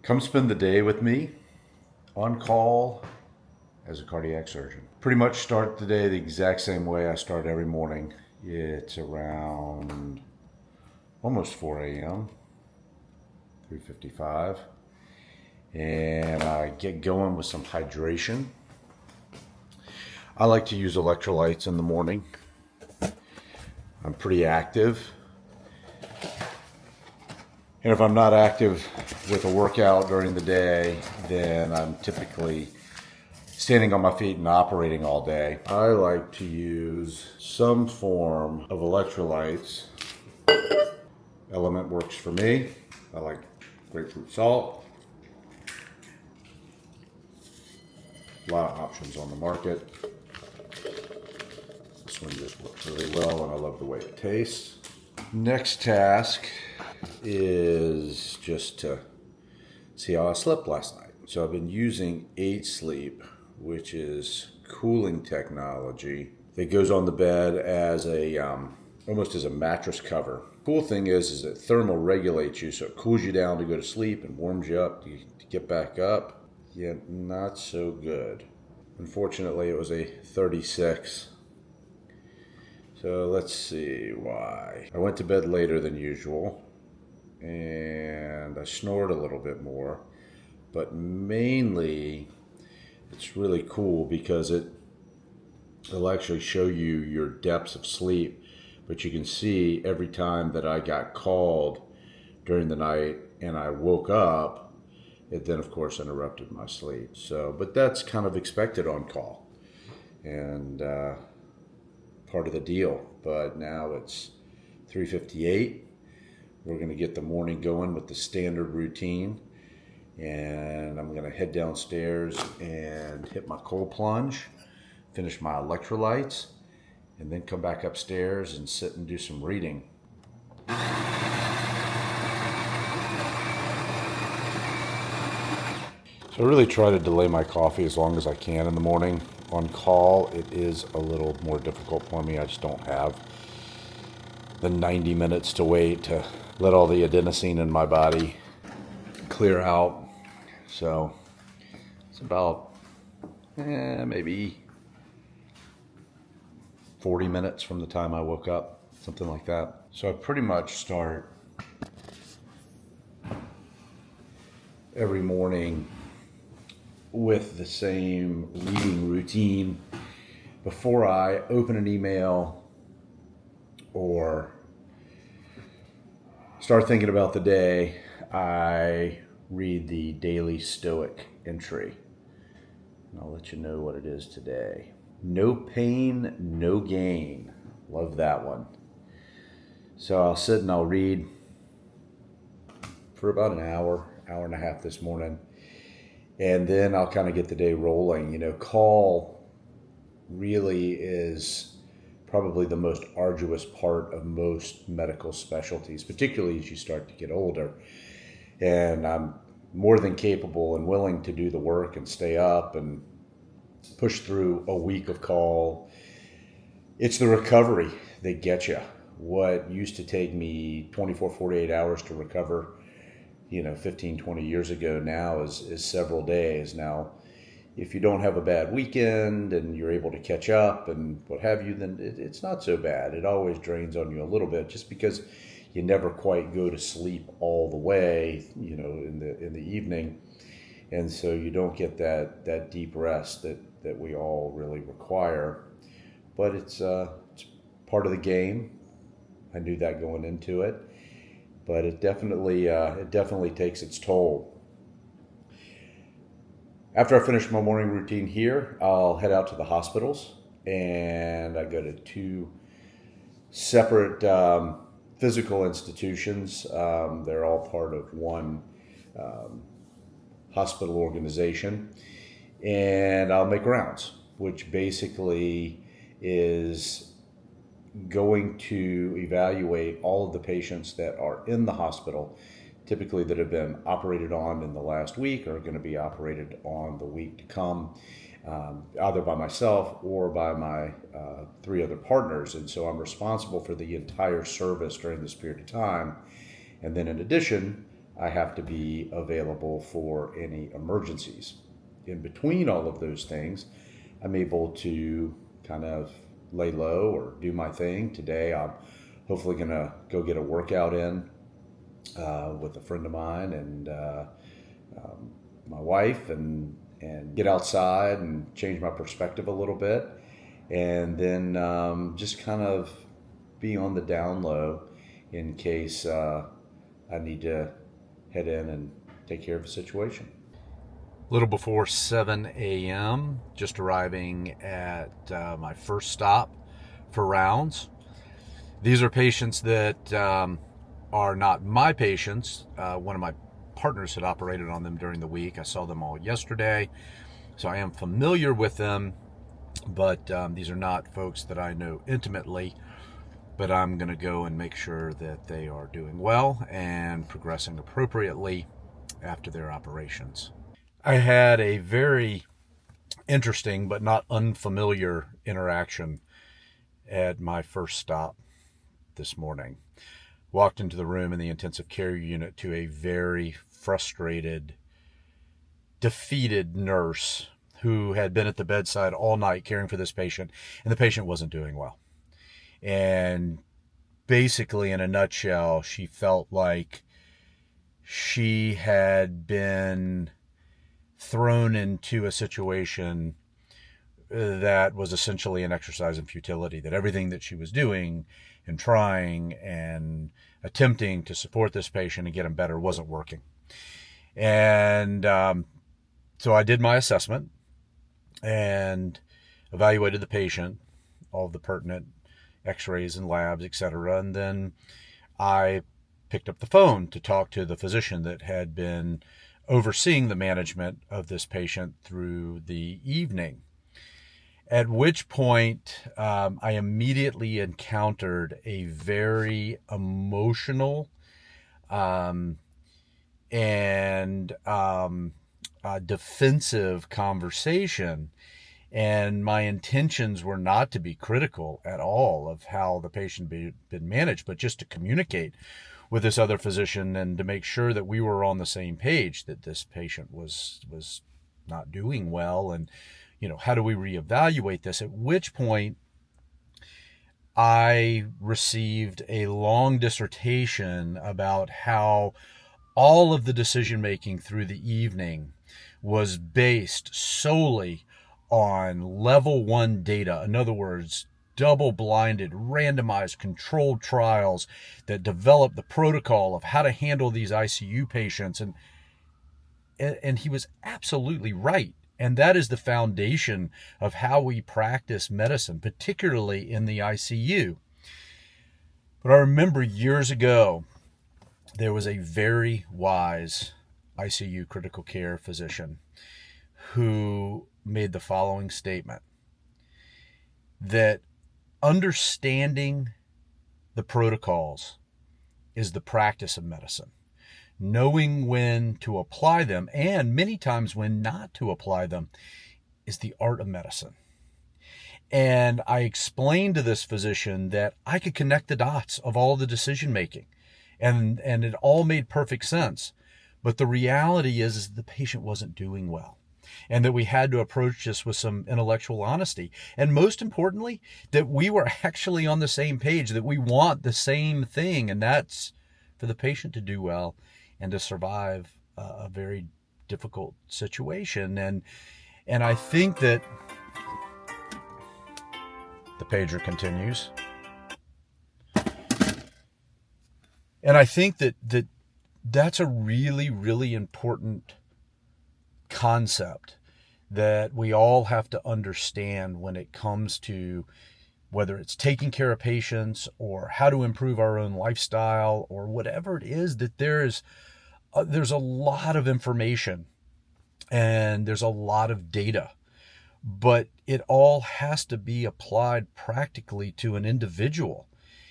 Come spend the day with me on call as a cardiac surgeon. Pretty much start the day the exact same way I start every morning. It's around almost 4 a.m., 3:55, and I get going with some hydration. I like to use electrolytes in the morning. I'm pretty active. And if I'm not active with a workout during the day, then I'm typically standing on my feet and operating all day. I like to use some form of electrolytes. Element works for me. I like grapefruit salt. A lot of options on the market. This one just works really well, and I love the way it tastes. Next task is just to see how I slept last night. So I've been using 8 Sleep, which is cooling technology that goes on the bed as a almost as a mattress cover. Cool thing is it thermal regulates you, so it cools you down to go to sleep and warms you up to get back up. Yet not so good. Unfortunately, it was a 36. So let's see why. I went to bed later than usual, and I snored a little bit more, but mainly it's really cool because it'll actually show you your depths of sleep, but you can see every time that I got called during the night and I woke up, it then of course interrupted my sleep. So, but that's kind of expected on call and part of the deal. But now it's 3:58. We're going to get the morning going with the standard routine, and I'm going to head downstairs and hit my cold plunge, finish my electrolytes, and then come back upstairs and sit and do some reading. So I really try to delay my coffee as long as I can in the morning. On call, it is a little more difficult for me. I just don't have the 90 minutes to wait to let all the adenosine in my body clear out. So it's about maybe 40 minutes from the time I woke up, something like that. So I pretty much start every morning with the same reading routine. Before I open an email or start thinking about the day, I read the daily Stoic entry. And I'll let you know what it is today. No pain, no gain. Love that one. So I'll sit and I'll read for about an hour and a half this morning. And then I'll kind of get the day rolling. Call really is probably the most arduous part of most medical specialties, particularly as you start to get older. And I'm more than capable and willing to do the work and stay up and push through a week of call. It's the recovery that gets you. What used to take me 24, 48 hours to recover 15, 20 years ago now is several days. Now, if you don't have a bad weekend and you're able to catch up and what have you, then it's not so bad. It always drains on you a little bit just because you never quite go to sleep all the way, in the evening. And so you don't get that deep rest that we all really require. But it's part of the game. I knew that going into it. But it definitely takes its toll. After I finish my morning routine here, I'll head out to the hospitals, and I go to 2 separate physical institutions. They're all part of one hospital organization, and I'll make rounds, which basically is going to evaluate all of the patients that are in the hospital, typically that have been operated on in the last week or are going to be operated on the week to come, either by myself or by my 3 other partners. And so I'm responsible for the entire service during this period of time. And then in addition, I have to be available for any emergencies. In between all of those things, I'm able to kind of lay low or do my thing. Today, I'm hopefully going to go get a workout in with a friend of mine and my wife, and get outside and change my perspective a little bit, and then just kind of be on the down low in case I need to head in and take care of a situation. A little before 7 a.m., just arriving at my first stop for rounds. These are patients that are not my patients. One of my partners had operated on them during the week. I saw them all yesterday, so I am familiar with them, but these are not folks that I know intimately. But I'm going to go and make sure that they are doing well and progressing appropriately after their operations. I had a very interesting but not unfamiliar interaction at my first stop this morning. Walked into the room in the intensive care unit to a very frustrated, defeated nurse who had been at the bedside all night caring for this patient, and the patient wasn't doing well. And basically, in a nutshell, she felt like she had been thrown into a situation that was essentially an exercise in futility, that everything that she was doing and trying and attempting to support this patient and get him better wasn't working. And so I did my assessment and evaluated the patient, all the pertinent x-rays and labs, etc. And then I picked up the phone to talk to the physician that had been overseeing the management of this patient through the evening. At which point, I immediately encountered a very emotional and defensive conversation. And my intentions were not to be critical at all of how the patient had been managed, but just to communicate with this other physician and to make sure that we were on the same page, that this patient was not doing well, and how do we reevaluate this? At which point I received a long dissertation about how all of the decision making through the evening was based solely on level 1 data. In other words, double-blinded, randomized, controlled trials that developed the protocol of how to handle these ICU patients. And he was absolutely right. And that is the foundation of how we practice medicine, particularly in the ICU. But I remember years ago, there was a very wise ICU critical care physician who made the following statement, that understanding the protocols is the practice of medicine. Knowing when to apply them, and many times when not to apply them, is the art of medicine. And I explained to this physician that I could connect the dots of all the decision making, and it all made perfect sense. But the reality is the patient wasn't doing well, and that we had to approach this with some intellectual honesty. And most importantly, that we were actually on the same page, that we want the same thing, and that's for the patient to do well and to survive a very difficult situation. And I think that the pager continues. And I think that's a really, really important concept that we all have to understand when it comes to whether it's taking care of patients or how to improve our own lifestyle or whatever it is, that there's a lot of information and there's a lot of data, but it all has to be applied practically to an individual.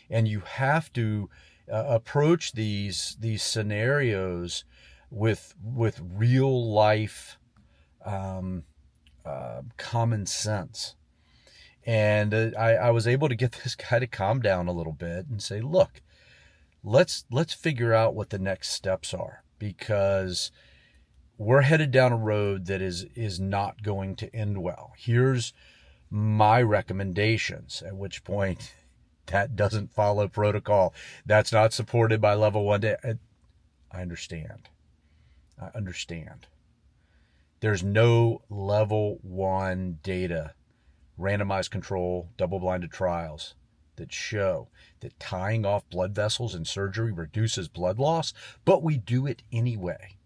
And you have to approach these scenarios with real life common sense. And I was able to get this guy to calm down a little bit and say, look, let's figure out what the next steps are. because we're headed down a road that is not going to end well. Here's my recommendations, at which point that doesn't follow protocol. That's not supported by level 1. I understand. I understand. There's no level 1 data, randomized control, double-blinded trials that show that tying off blood vessels in surgery reduces blood loss, but we do it anyway.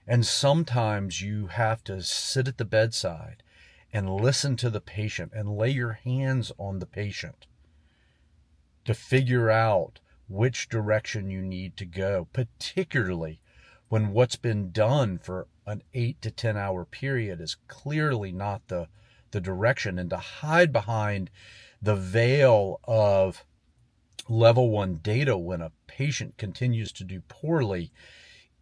And sometimes you have to sit at the bedside and listen to the patient and lay your hands on the patient to figure out which direction you need to go, particularly when what's been done for an 8 to 10 hour period is clearly not the direction. And to hide behind the veil of level 1 data when a patient continues to do poorly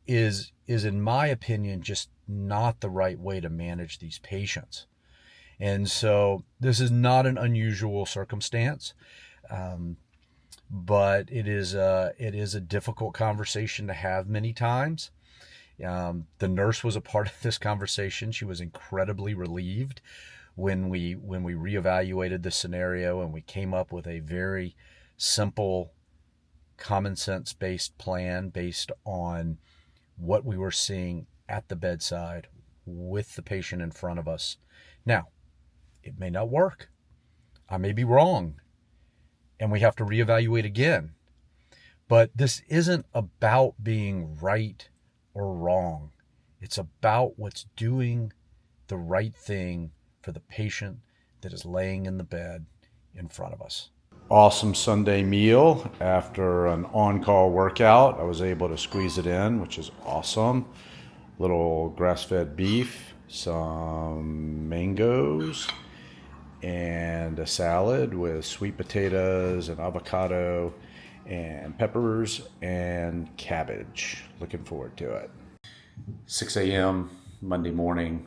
is in my opinion just not the right way to manage these patients. And so this is not an unusual circumstance, but it is a difficult conversation to have many times. The nurse was a part of this conversation. She was incredibly relieved when we reevaluated the scenario and we came up with a very simple, common sense based plan based on what we were seeing at the bedside with the patient in front of us. Now, it may not work. I may be wrong, and we have to reevaluate again. But this isn't about being right or wrong. It's about what's doing the right thing for the patient that is laying in the bed in front of us. Awesome Sunday meal after an on-call workout. I was able to squeeze it in, which is awesome. Little grass-fed beef, some mangoes, and a salad with sweet potatoes and avocado and peppers and cabbage. Looking forward to it. 6 a.m. Monday morning.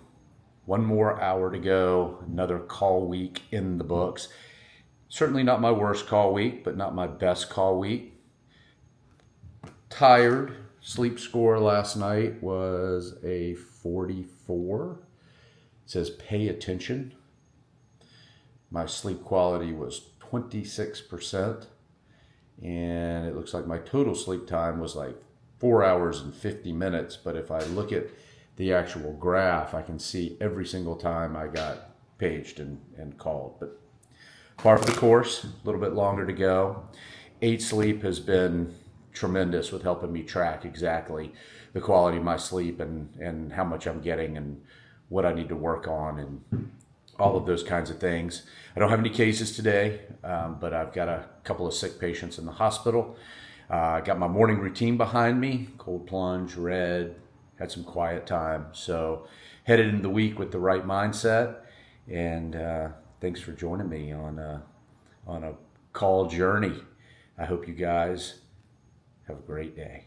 One more hour to go. Another call week in the books. Certainly not my worst call week, but not my best call week. Tired. Sleep score last night was a 44. It says pay attention. My sleep quality was 26%. And it looks like my total sleep time was like 4 hours and 50 minutes. But if I look at the actual graph, I can see every single time I got paged and called. But par for the course, a little bit longer to go. 8 sleep has been tremendous with helping me track exactly the quality of my sleep and how much I'm getting and what I need to work on and all of those kinds of things. I don't have any cases today, but I've got a couple of sick patients in the hospital. I got my morning routine behind me, cold plunge, read, had some quiet time. So headed into the week with the right mindset. And thanks for joining me on a call journey. I hope you guys have a great day.